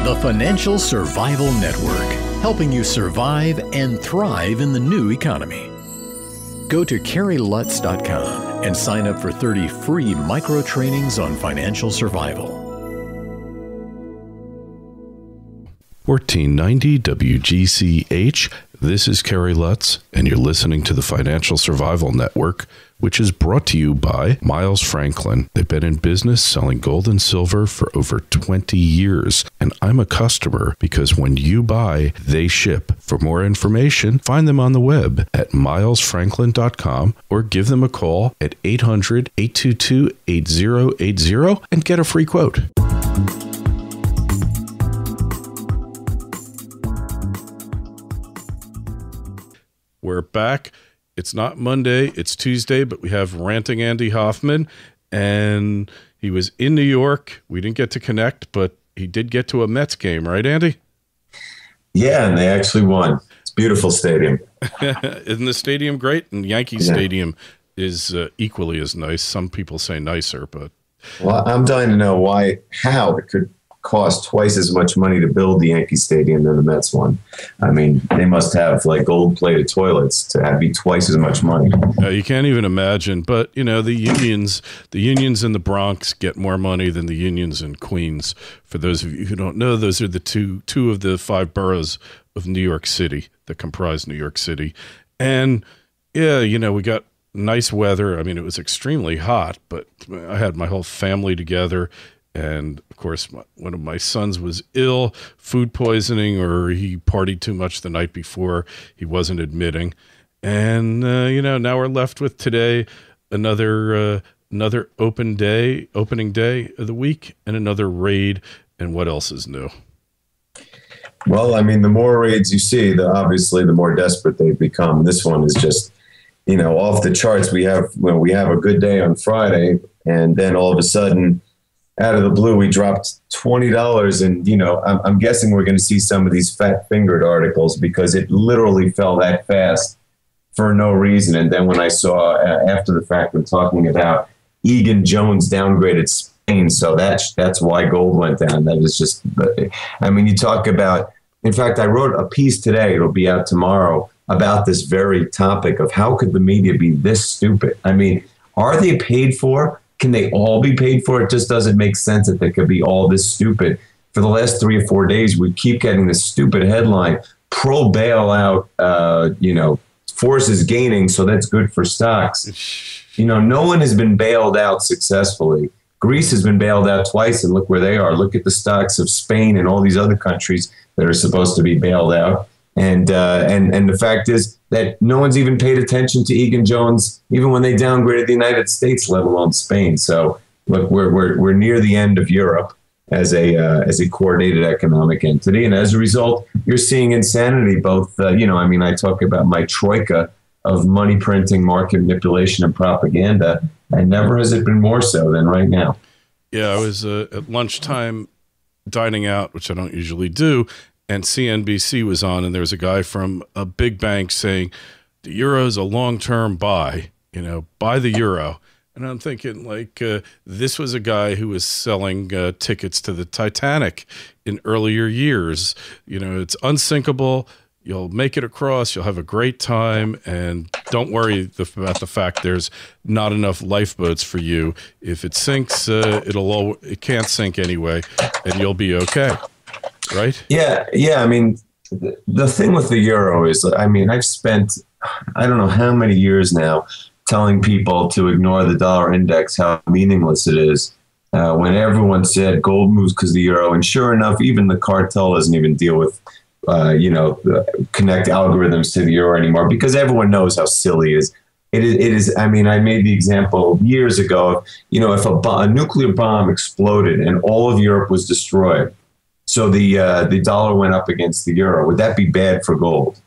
The Financial Survival Network, helping you survive and thrive in the new economy. Go to CarrieLutz.com and sign up for 30 free micro trainings on financial survival. 1490 WGCH. This is Carrie Lutz, and you're listening to the Financial Survival Network, which is brought to you by Miles Franklin. They've been in business selling gold and silver for over 20 years, and I'm a customer because when you buy, they ship. For more information, find them on the web at milesfranklin.com or give them a call at 800-822-8080 and get a free quote. We're back. It's not Monday, it's Tuesday, but we have Ranting Andy Hoffman, and he was in New York. We didn't get to connect, but he did get to a Mets game, right, Andy? Yeah, and they actually won. It's a beautiful stadium. Isn't the stadium great? And Yankee Stadium is equally as nice. Some people say nicer, but... Well, I'm dying to know how it could cost twice as much money to build the Yankee Stadium than the Mets one. I mean, they must have like gold-plated toilets to be twice as much money. You can't even imagine. But you know, the unions in the Bronx get more money than the unions in Queens. For those of you who don't know, those are the two of the 5 boroughs of New York City that comprise New York City. And yeah, you know, we got nice weather. I mean, it was extremely hot, but I had my whole family together. And, of course, one of my sons was ill, food poisoning, or he partied too much the night before. He wasn't admitting. And, you know, now we're left with today another opening day of the week, and another raid. And what else is new? Well, I mean, the more raids you see, obviously the more desperate they've become. This one is just, you know, off the charts. We have a good day on Friday, and then all of a sudden, out of the blue, we dropped $20. And, you know, I'm guessing we're going to see some of these fat-fingered articles because it literally fell that fast for no reason. And then when I saw, after the fact, we're talking about Egan Jones downgraded Spain. So that's why gold went down. That is just, I mean, you talk about, in fact, I wrote a piece today, it'll be out tomorrow, about this very topic of how could the media be this stupid? I mean, are they paid for? Can they all be paid for? It just doesn't make sense that they could be all this stupid. For the last 3 or 4 days, we keep getting this stupid headline, pro bailout, you know, forces gaining, so that's good for stocks. You know, no one has been bailed out successfully. Greece has been bailed out twice, and look where they are. Look at the stocks of Spain and all these other countries that are supposed to be bailed out. And the fact is that no one's even paid attention to Egan Jones, even when they downgraded the United States, let alone Spain. So look, we're near the end of Europe as a coordinated economic entity, and as a result, you're seeing insanity. Both, you know, I mean, I talk about my troika of money printing, market manipulation, and propaganda, and never has it been more so than right now. Yeah, I was at lunchtime dining out, which I don't usually do. And CNBC was on, and there was a guy from a big bank saying, the euro is a long-term buy, you know, buy the euro. And I'm thinking, like, this was a guy who was selling tickets to the Titanic in earlier years. You know, it's unsinkable. You'll make it across. You'll have a great time. And don't worry about the fact there's not enough lifeboats for you. If it sinks, it can't sink anyway, and you'll be okay. Right? Yeah. I mean, the thing with the euro is, I mean, I've spent, I don't know how many years now telling people to ignore the dollar index, how meaningless it is. When everyone said gold moves because of the euro, and sure enough, even the cartel doesn't even deal with, you know, connect algorithms to the euro anymore because everyone knows how silly it is. It is. I mean, I made the example years ago. You know, if a nuclear bomb exploded and all of Europe was destroyed, so the dollar went up against the euro, would that be bad for gold?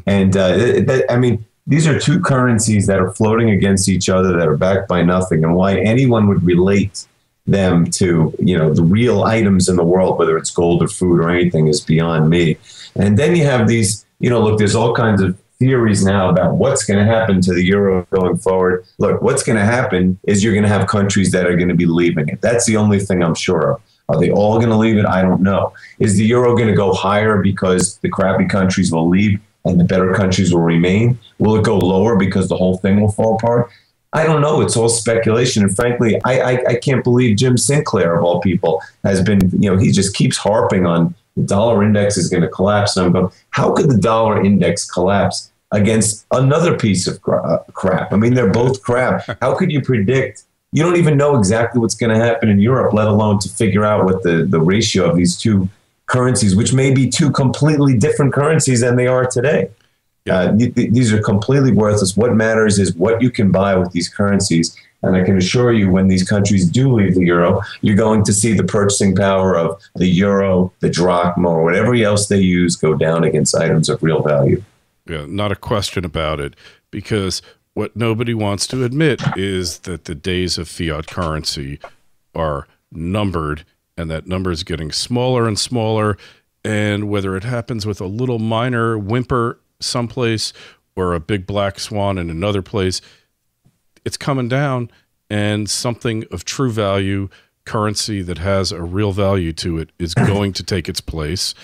And I mean, these are two currencies that are floating against each other that are backed by nothing, and why anyone would relate them to, you know, the real items in the world, whether it's gold or food or anything, is beyond me. And then you have these, you know, look, there's all kinds of theories now about what's going to happen to the euro going forward. Look, what's going to happen is you're going to have countries that are going to be leaving it. That's the only thing I'm sure of. Are they all going to leave it? I don't know. Is the euro going to go higher because the crappy countries will leave and the better countries will remain? Will it go lower because the whole thing will fall apart? I don't know. It's all speculation. And frankly, I can't believe Jim Sinclair, of all people, has been, he just keeps harping on the dollar index is going to collapse. And I'm going, how could the dollar index collapse against another piece of crap? I mean, they're both crap. How could you predict? You don't even know exactly what's going to happen in Europe, let alone to figure out what the ratio of these two currencies, which may be two completely different currencies than they are today. Yeah. These are completely worthless. What matters is what you can buy with these currencies. And I can assure you, when these countries do leave the euro, you're going to see the purchasing power of the euro, the drachma, or whatever else they use go down against items of real value. Yeah, not a question about it, because what nobody wants to admit is that the days of fiat currency are numbered, and that number is getting smaller and smaller. And whether it happens with a little minor whimper someplace or a big black swan in another place, it's coming down, and something of true value, currency that has a real value to it, is going to take its place.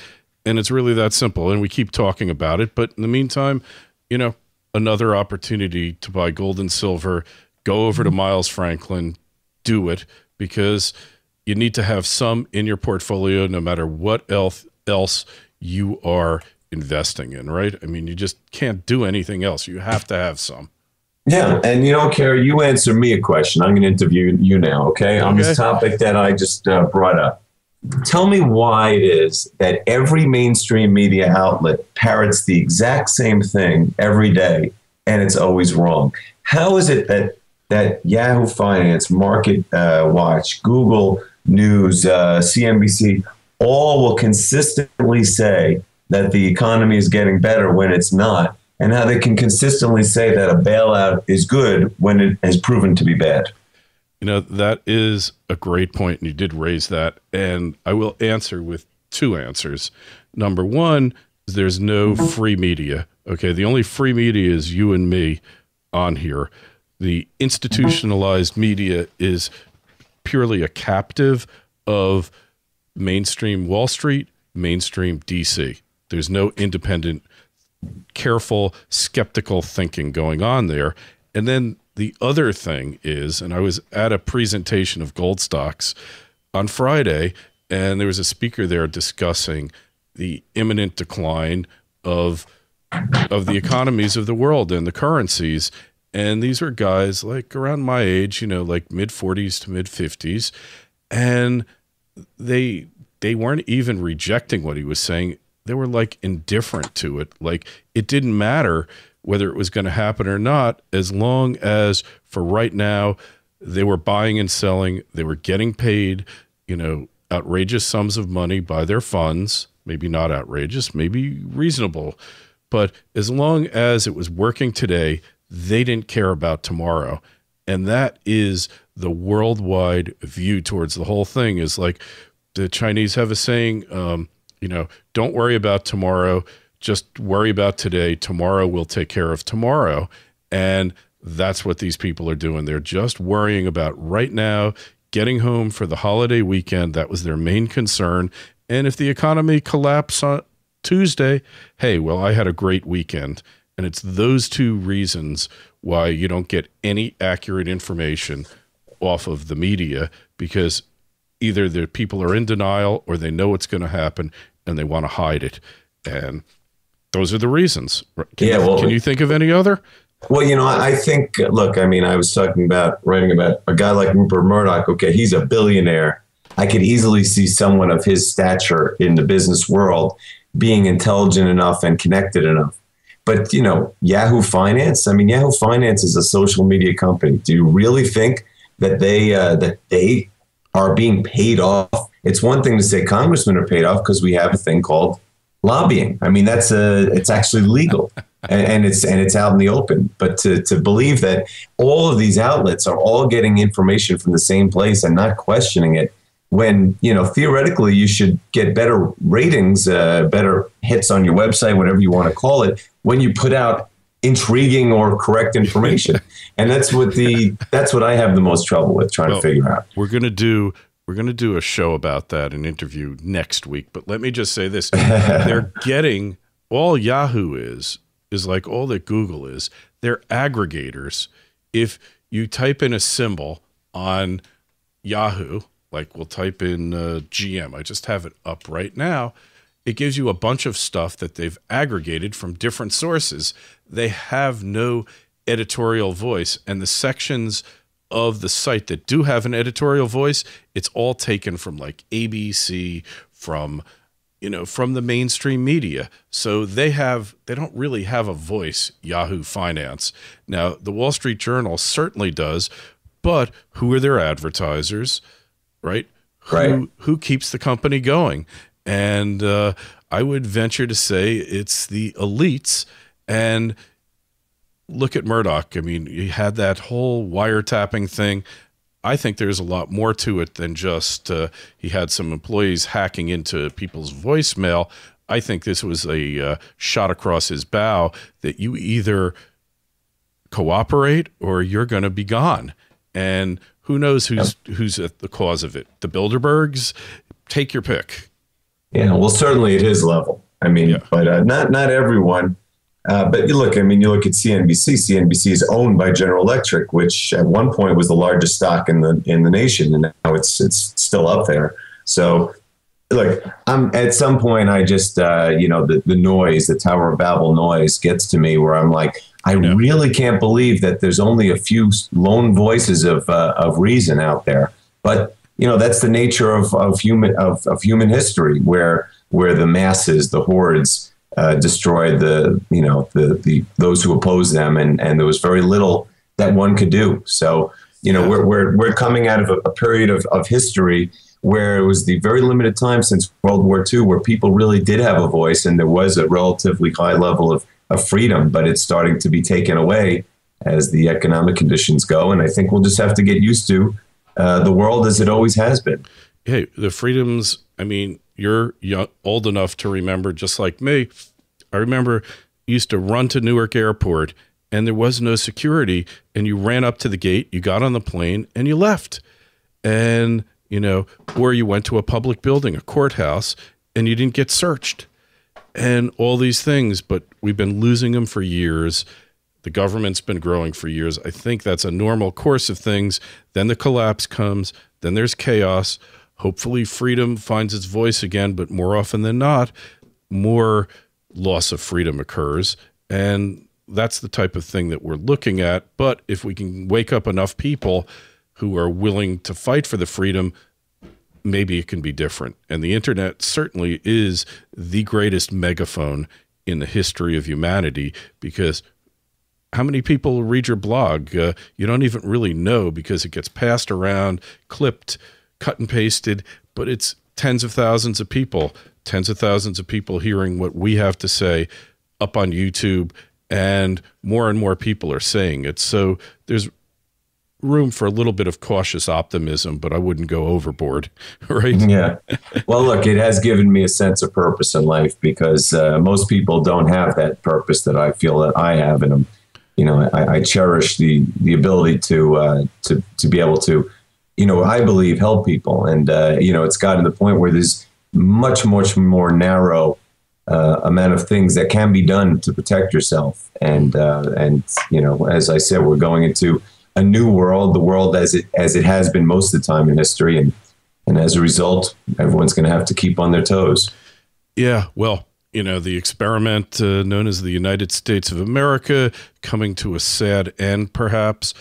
And it's really that simple. And we keep talking about it. But in the meantime, another opportunity to buy gold and silver, go over to Miles Franklin, do it, because you need to have some in your portfolio no matter what else you are investing in, right? I mean, you just can't do anything else. You have to have some. Yeah. And Kerry, you answer me a question. I'm going to interview you now, okay? On this topic that I just brought up. Tell me why it is that every mainstream media outlet parrots the exact same thing every day, and it's always wrong. How is it that Yahoo Finance, Market Watch, Google News, CNBC, all will consistently say that the economy is getting better when it's not, and how they can consistently say that a bailout is good when it has proven to be bad? That is a great point, and you did raise that, and I will answer with two answers. Number one, there's no free media. Okay, the only free media is you and me on here. The institutionalized media is purely a captive of mainstream Wall Street, mainstream DC. There's no independent, careful, skeptical thinking going on there. And then the other thing is, and I was at a presentation of gold stocks on Friday, and there was a speaker there discussing the imminent decline of the economies of the world and the currencies. And these are guys like around my age, like mid-40s to mid-50s. And they weren't even rejecting what he was saying. They were like indifferent to it. Like it didn't matter whether it was going to happen or not, as long as for right now, they were buying and selling, they were getting paid, outrageous sums of money by their funds, maybe not outrageous, maybe reasonable. But as long as it was working today, they didn't care about tomorrow. And that is the worldwide view towards the whole thing. Is like the Chinese have a saying, don't worry about tomorrow, just worry about today. Tomorrow will take care of tomorrow. And that's what these people are doing. They're just worrying about right now, getting home for the holiday weekend. That was their main concern. And if the economy collapses on Tuesday, hey, well, I had a great weekend. And it's those two reasons why you don't get any accurate information off of the media, because either the people are in denial or they know what's going to happen and they want to hide it. And those are the reasons. Can you think of any other? Well, I think, look, I mean, I was writing about a guy like Rupert Murdoch. Okay, he's a billionaire. I could easily see someone of his stature in the business world being intelligent enough and connected enough. But, Yahoo Finance, Yahoo Finance is a social media company. Do you really think that they are being paid off? It's one thing to say congressmen are paid off because we have a thing called lobbying. It's actually legal and it's out in the open. But to believe that all of these outlets are all getting information from the same place and not questioning it, when, theoretically you should get better ratings, better hits on your website, whatever you want to call it, when you put out intriguing or correct information. And that's what I have the most trouble with trying to figure out. We're going to do We're going to do a show about that, an interview next week. But let me just say this. They're getting, all Yahoo is like all that Google is. They're aggregators. If you type in a symbol on Yahoo, like we'll type in GM, I just have it up right now, it gives you a bunch of stuff that they've aggregated from different sources. They have no editorial voice, and the sections of the site that do have an editorial voice, it's all taken from like ABC, from the mainstream media. So they don't really have a voice, Yahoo Finance. Now, the Wall Street Journal certainly does, but who are their advertisers, right? Who keeps the company going? And I would venture to say it's the elites. And look at Murdoch. I mean, you had that whole wiretapping thing. I think there's a lot more to it than just he had some employees hacking into people's voicemail. I think this was a shot across his bow that you either cooperate or you're going to be gone. And who knows who's at the cause of it? The Bilderbergs? Take your pick. Yeah, well, certainly at his level. I mean, but not everyone. But you look at CNBC. CNBC is owned by General Electric, which at one point was the largest stock in the nation, and now it's still up there. So, look, at some point I just the noise, the Tower of Babel noise, gets to me where I'm like, I really can't believe that there's only a few lone voices of reason out there. But that's the nature of human history, where the masses, the hordes, destroyed those who oppose them, and there was very little that one could do. So we're coming out of a period of history where it was the very limited time since World War II where people really did have a voice, and there was a relatively high level of freedom, but it's starting to be taken away as the economic conditions go. And I think we'll just have to get used to the world as it always has been. Hey, the freedoms, I mean, you're old enough to remember, just like me. I remember you used to run to Newark Airport and there was no security, and you ran up to the gate, you got on the plane, and you left. And, or you went to a public building, a courthouse, and you didn't get searched. And all these things, but we've been losing them for years. The government's been growing for years. I think that's a normal course of things. Then the collapse comes. Then there's chaos. Hopefully freedom finds its voice again, but more often than not, more loss of freedom occurs. And that's the type of thing that we're looking at. But if we can wake up enough people who are willing to fight for the freedom, maybe it can be different. And the internet certainly is the greatest megaphone in the history of humanity, because how many people read your blog? You don't even really know, because it gets passed around, clipped, cut and pasted, but it's tens of thousands of people hearing what we have to say up on YouTube, and more people are saying it. So there's room for a little bit of cautious optimism, but I wouldn't go overboard, right? Yeah. Well, look, it has given me a sense of purpose in life, because most people don't have that purpose that I feel that I have. And I cherish the ability to be able to, I believe, help people. And, it's gotten to the point where there's much more narrow amount of things that can be done to protect yourself. And as I said, we're going into a new world, the world as it has been most of the time in history. And as a result, everyone's going to have to keep on their toes. Yeah, well, the experiment known as the United States of America coming to a sad end, perhaps,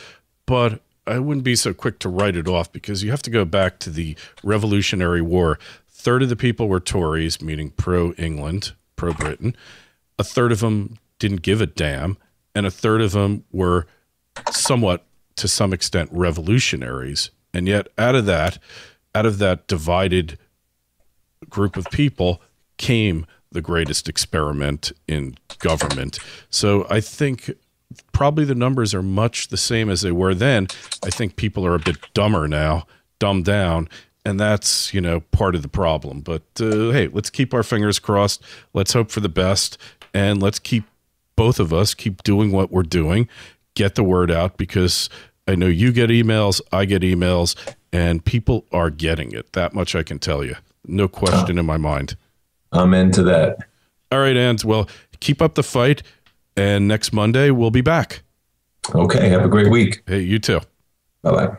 but I wouldn't be so quick to write it off, because you have to go back to the Revolutionary War. A third of the people were Tories, meaning pro-England, pro-Britain. A third of them didn't give a damn, and a third of them were somewhat, to some extent, revolutionaries. And yet out of that divided group of people came the greatest experiment in government. So I think probably the numbers are much the same as they were then. I think people are a bit dumber now, dumbed down, and that's, part of the problem. But hey, let's keep our fingers crossed. Let's hope for the best, and let's both of us keep doing what we're doing, get the word out, because I know you get emails, I get emails, and people are getting it. That much I can tell you. No question in my mind. I'm into that. All right, Ans. Well, keep up the fight, and next Monday we'll be back. Okay. Have a great week. Hey, you too. Bye-bye.